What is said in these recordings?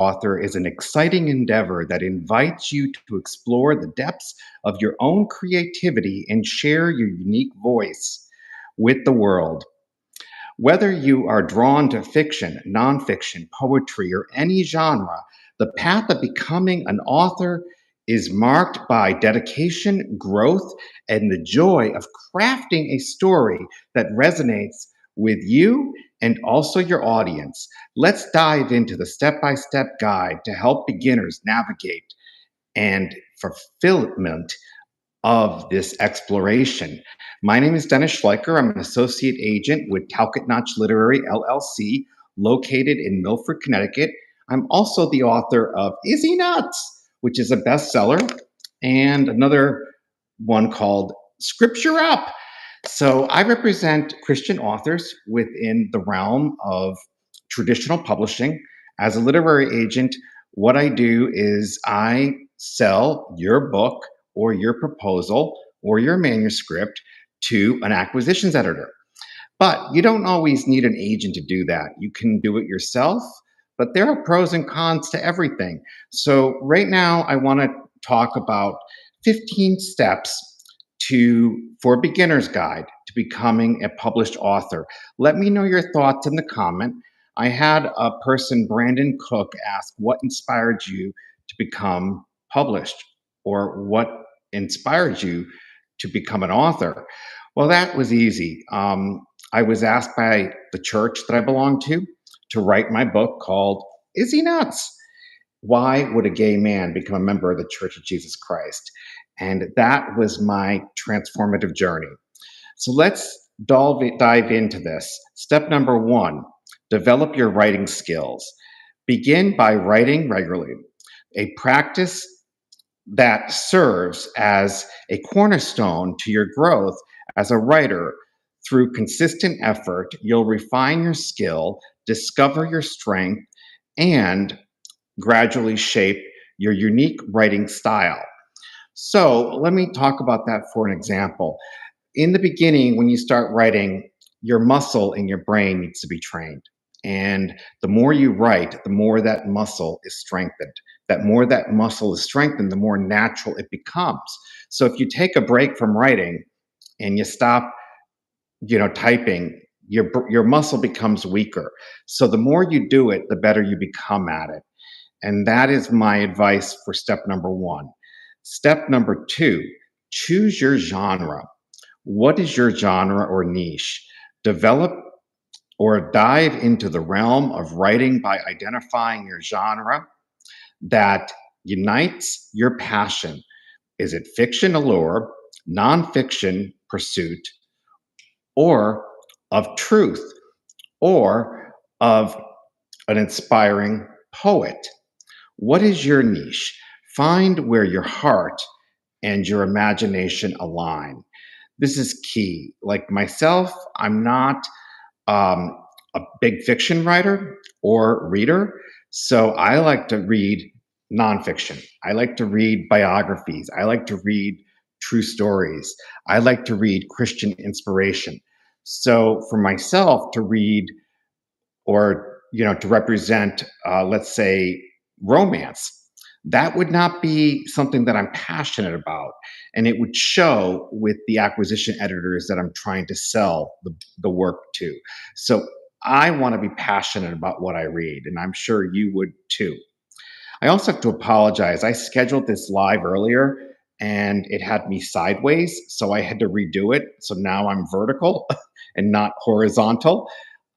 author is an exciting endeavor that invites you to explore the depths of your own creativity and share your unique voice with the world. Whether you are drawn to fiction, nonfiction, poetry, or any genre, the path of becoming an author is marked by dedication, growth, and the joy of crafting a story that resonates with you and also your audience. Let's dive into the step by step guide to help beginners navigate and fulfillment of this exploration. My name is Dennis Schleicher. I'm an associate agent with Talcott Literary LLC, located in Milford, Connecticut. I'm also the author of Izzy Nuts, which is a bestseller, and another one called Scripture Up. So I represent Christian authors within the realm of traditional publishing. As a literary agent, what I do is I sell your book or your proposal or your manuscript to an acquisitions editor. But you don't always need an agent to do that. You can do it yourself, but there are pros and cons to everything. So, right now, I want to talk about 15 steps for a beginner's guide to becoming a published author. Let me know your thoughts in the comment. I had a person, Brandon Cook, ask what inspired you to become published, or what inspired you to become an author. Well, that was easy. I was asked by the church that I belong to write my book called Is He Nuts? Why would a gay man become a member of the Church of Jesus Christ? And that was my transformative journey. So let's dive into this. Step number one, develop your writing skills. Begin by writing regularly, a practice that serves as a cornerstone to your growth as a writer. Through consistent effort, you'll refine your skill, discover your strength, and gradually shape your unique writing style. So, let me talk about that for an example. In the beginning, when you start writing, your muscle in your brain needs to be trained. And the more you write, the more that muscle is strengthened. That more that muscle is strengthened, the more natural it becomes. So if you take a break from writing and you stop, typing, your muscle becomes weaker. So the more you do it, the better you become at it. And that is my advice for step number one. Step number two, choose your genre. What is your genre or niche? Develop or dive into the realm of writing by identifying your genre that unites your passion. Is it fiction allure, nonfiction pursuit, or of truth, or of an inspiring poet? What is your niche? Find where your heart and your imagination align. This is key. Like myself, I'm not a big fiction writer or reader, so I like to read nonfiction. I like to read biographies. I like to read true stories. I like to read Christian inspiration. So for myself to read, or to represent, let's say, romance, that would not be something that I'm passionate about, and it would show with the acquisition editors that I'm trying to sell the work to. So I want to be passionate about what I read, and I'm sure you would too. I also have to apologize. I scheduled this live earlier and it had me sideways, so I had to redo it. So now I'm vertical and not horizontal.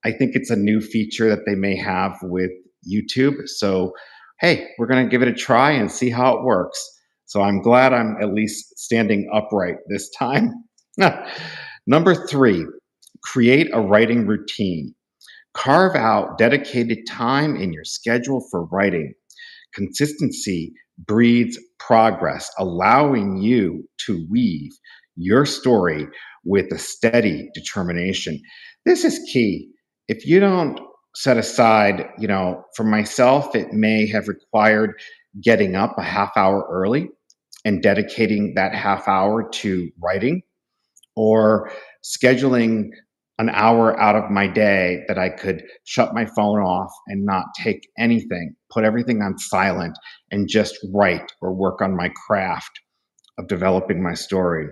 I think it's a new feature that they may have with YouTube. So, hey, we're going to give it a try and see how it works. So I'm glad I'm at least standing upright this time. Number three, create a writing routine. Carve out dedicated time in your schedule for writing. Consistency breeds progress, allowing you to weave your story with a steady determination. This is key. If you don't set aside, for myself, it may have required getting up a half hour early and dedicating that half hour to writing, or scheduling an hour out of my day that I could shut my phone off and not take anything, put everything on silent, and just write or work on my craft of developing my story.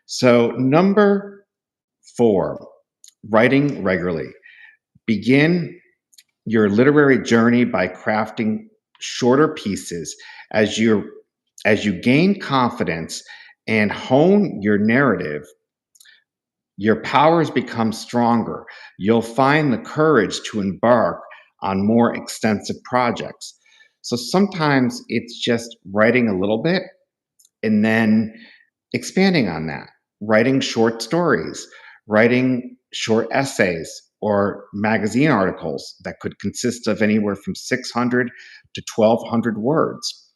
So, number four, writing regularly. Begin your literary journey by crafting shorter pieces as you gain confidence and hone your narrative. Your powers become stronger. You'll find the courage to embark on more extensive projects. So sometimes it's just writing a little bit and then expanding on that, writing short stories, writing short essays or magazine articles that could consist of anywhere from 600 to 1200 words,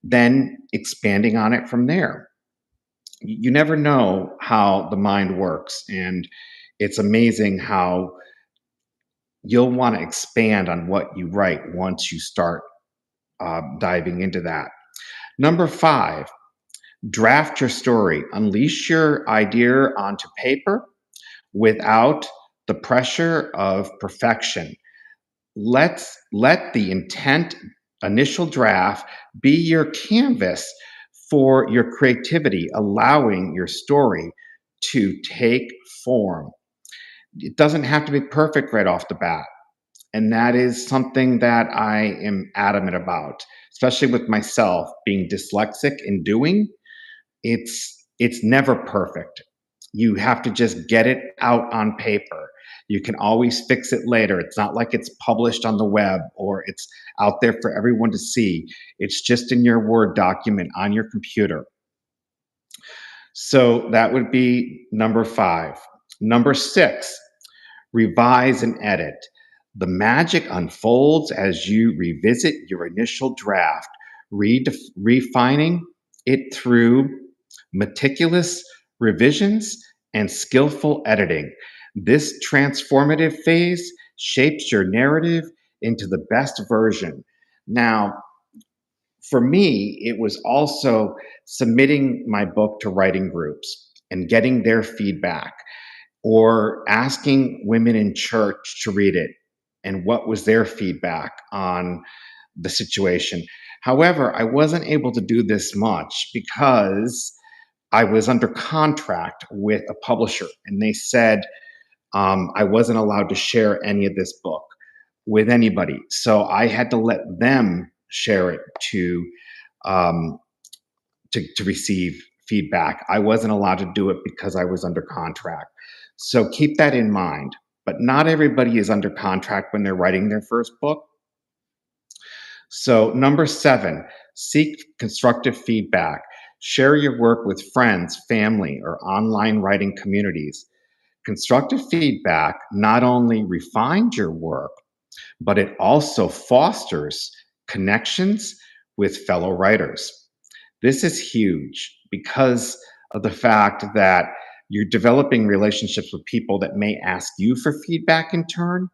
then expanding on it from there. You never know how the mind works, and it's amazing how you'll want to expand on what you write once you start diving into that. Number five, draft your story, unleash your idea onto paper without the pressure of perfection. Let the intent initial draft be your canvas for your creativity, allowing your story to take form. It doesn't have to be perfect right off the bat. And that is something that I am adamant about, especially with myself being dyslexic in doing. It's never perfect. You have to just get it out on paper. You can always fix it later. It's not like it's published on the web or it's out there for everyone to see. It's just in your Word document on your computer. So that would be number five. Number six, revise and edit. The magic unfolds as you revisit your initial draft, refining it through meticulous revisions and skillful editing. This transformative phase shapes your narrative into the best version. Now, for me, it was also submitting my book to writing groups and getting their feedback, or asking women in church to read it and what was their feedback on the situation. However, I wasn't able to do this much because I was under contract with a publisher, and they said I wasn't allowed to share any of this book with anybody. So I had to let them share it um, to receive feedback. I wasn't allowed to do it because I was under contract. So keep that in mind. But not everybody is under contract when they're writing their first book. So, number seven, seek constructive feedback. Share your work with friends, family, or online writing communities. Constructive feedback not only refines your work, but it also fosters connections with fellow writers. This is huge because of the fact that you're developing relationships with people that may ask you for feedback in turn.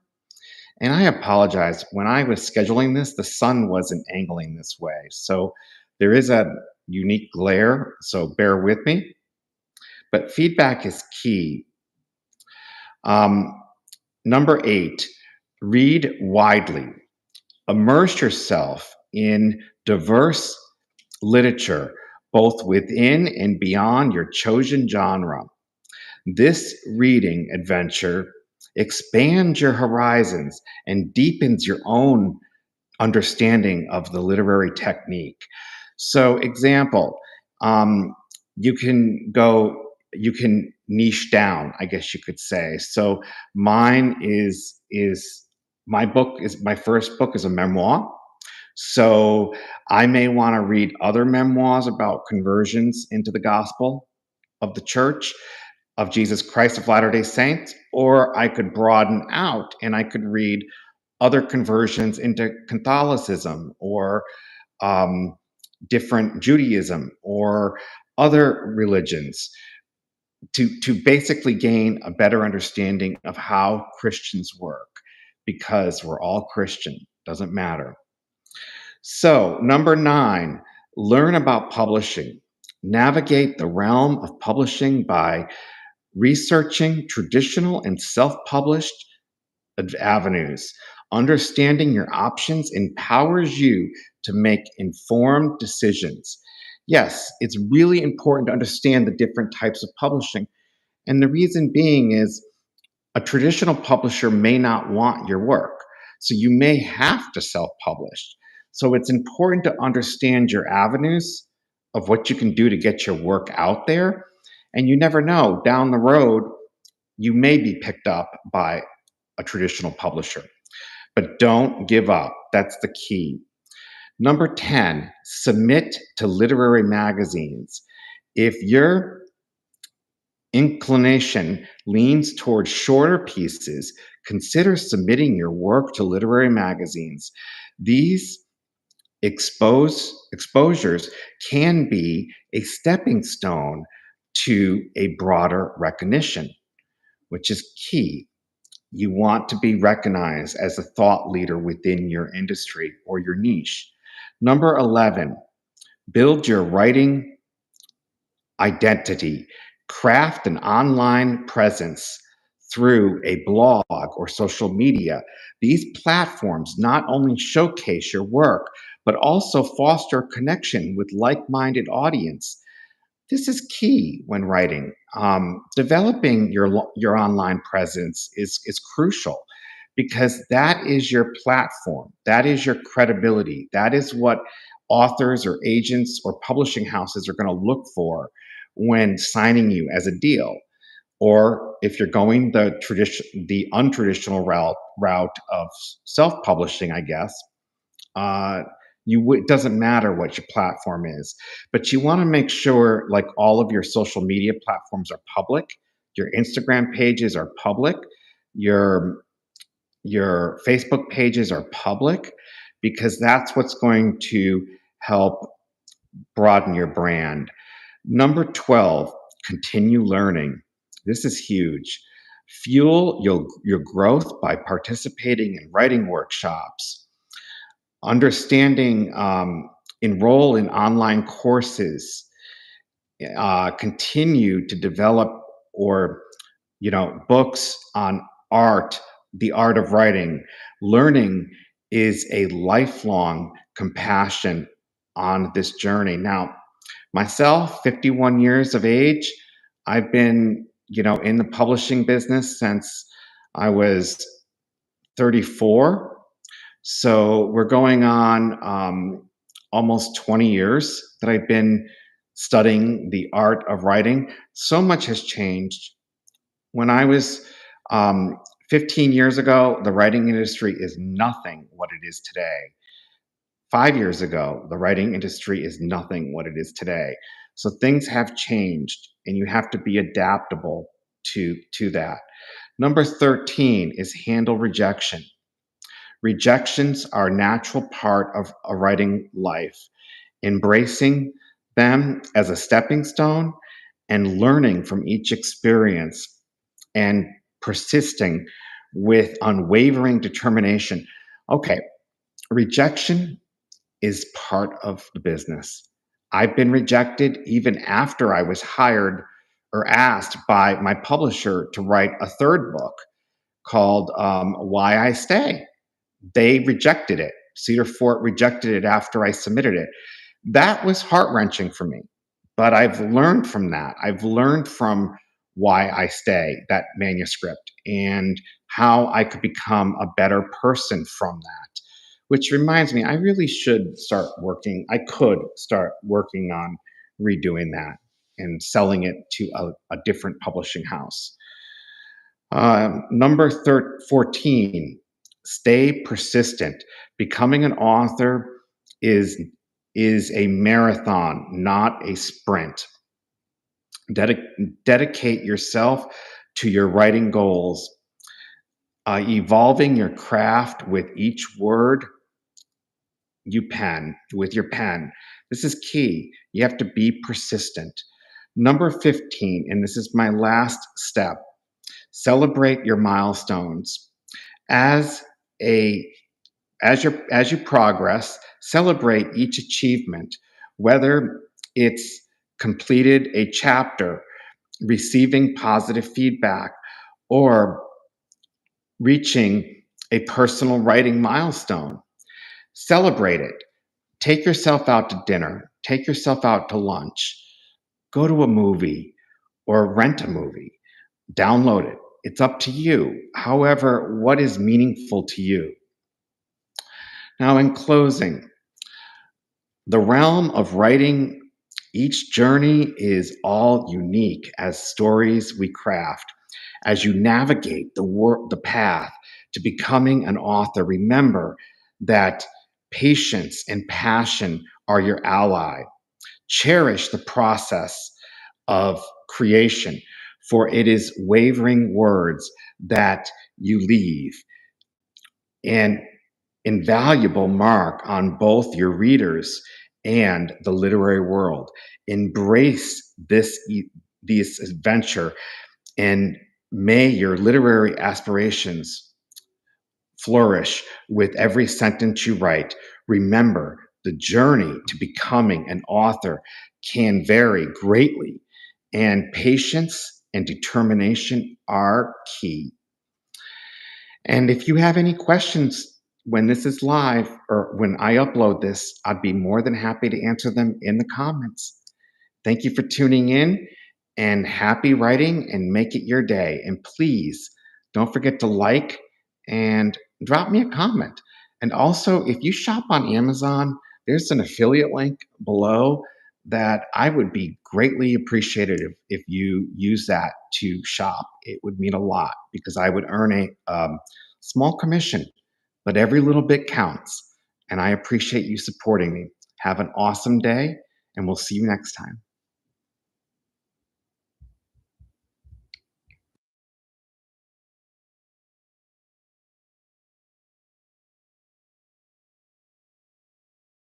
And I apologize. When I was scheduling this, the sun wasn't angling this way. So there is a unique glare. So bear with me. But feedback is key. Um, Number eight, read widely. Immerse yourself in diverse literature, both within and beyond your chosen genre. This reading adventure expands your horizons and deepens your own understanding of the literary technique. So, example, um, you can niche down, I guess you could say. So, mine is my first book is a memoir. So, I may want to read other memoirs about conversions into the gospel of the church of Jesus Christ of Latter day Saints, or I could broaden out and I could read other conversions into Catholicism or um, different Judaism or other religions to basically gain a better understanding of how Christians work, because we're all Christian, doesn't matter. So, number nine, learn about publishing. Navigate the realm of publishing by researching traditional and self published avenues. Understanding your options empowers you to make informed decisions. Yes, it's really important to understand the different types of publishing. And the reason being is a traditional publisher may not want your work. So you may have to self publish. So it's important to understand your avenues of what you can do to get your work out there. And you never know, down the road, you may be picked up by a traditional publisher. But don't give up. That's the key. Number 10, submit to literary magazines. If your inclination leans towards shorter pieces, consider submitting your work to literary magazines. These exposures can be a stepping stone to a broader recognition, which is key. You want to be recognized as a thought leader within your industry or your niche. Number 11, build your writing identity. Craft an online presence through a blog or social media. These platforms not only showcase your work, but also foster connection with like minded audience. This is key when writing. Developing your online presence is crucial because that is your platform, that is your credibility, that is what authors or agents or publishing houses are going to look for when signing you as a deal. Or if you're going the untraditional route of self-publishing, I guess, uh, it doesn't matter what your platform is, but you want to make sure like all of your social media platforms are public, your Instagram pages are public, your your Facebook pages are public, because that's what's going to help broaden your brand. Number 12, continue learning. This is huge. Fuel your growth by participating in writing workshops, understanding, enroll in online courses, continue to develop or books on art, the art of writing. Learning is a lifelong compassion on this journey. Now, myself, 51 years of age, I've been in the publishing business since I was 34. So we're going on almost 20 years that I've been studying the art of writing. So much has changed. When I was 15 years ago, the writing industry is nothing what it is today. 5 years ago, the writing industry is nothing what it is today. So things have changed, and you have to be adaptable to that. Number 13 is handle rejection. Rejections are a natural part of a writing life. Embracing them as a stepping stone and learning from each experience and persisting with unwavering determination. Okay, rejection is part of the business. I've been rejected even after I was hired or asked by my publisher to write a third book called Why I Stay. They rejected it. Cedar Fort rejected it after I submitted it. That was heart wrenching for me. But I've learned from that. I've learned from Why I Stay, that manuscript, and how I could become a better person from that. Which reminds me, I really should start working. I could start working on redoing that and selling it to a different publishing house. Number 14, stay persistent. Becoming an author is is a marathon, not a sprint. Dedicate yourself to your writing goals, evolving your craft with each word you pen, with your pen. This is key. You have to be persistent. Number 15, and this is my last step, celebrate your milestones. As a as you progress, celebrate each achievement, whether it's completed a chapter, receiving positive feedback, or reaching a personal writing milestone. Celebrate it. Take yourself out to dinner, take yourself out to lunch, go to a movie or rent a movie, download it. It's up to you. However, what is meaningful to you? Now, in closing, the realm of writing, each journey is all unique as stories we craft. As you navigate the path to becoming an author, remember that patience and passion are your ally. Cherish the process of creation, for it is wavering words that you leave an invaluable mark on both your readers and the literary world. Embrace this adventure, and may your literary aspirations flourish with every sentence you write. Remember, the journey to becoming an author can vary greatly, and patience and determination are key. And if you have any questions when this is live or when I upload this, I'd be more than happy to answer them in the comments. Thank you for tuning in, and happy writing, and make it your day. And please don't forget to like and drop me a comment. And also, if you shop on Amazon, there's an affiliate link below that I would be greatly appreciated if you use that to shop. It would mean a lot because I would earn a small commission, but every little bit counts. And I appreciate you supporting me. Have an awesome day, and we'll see you next time.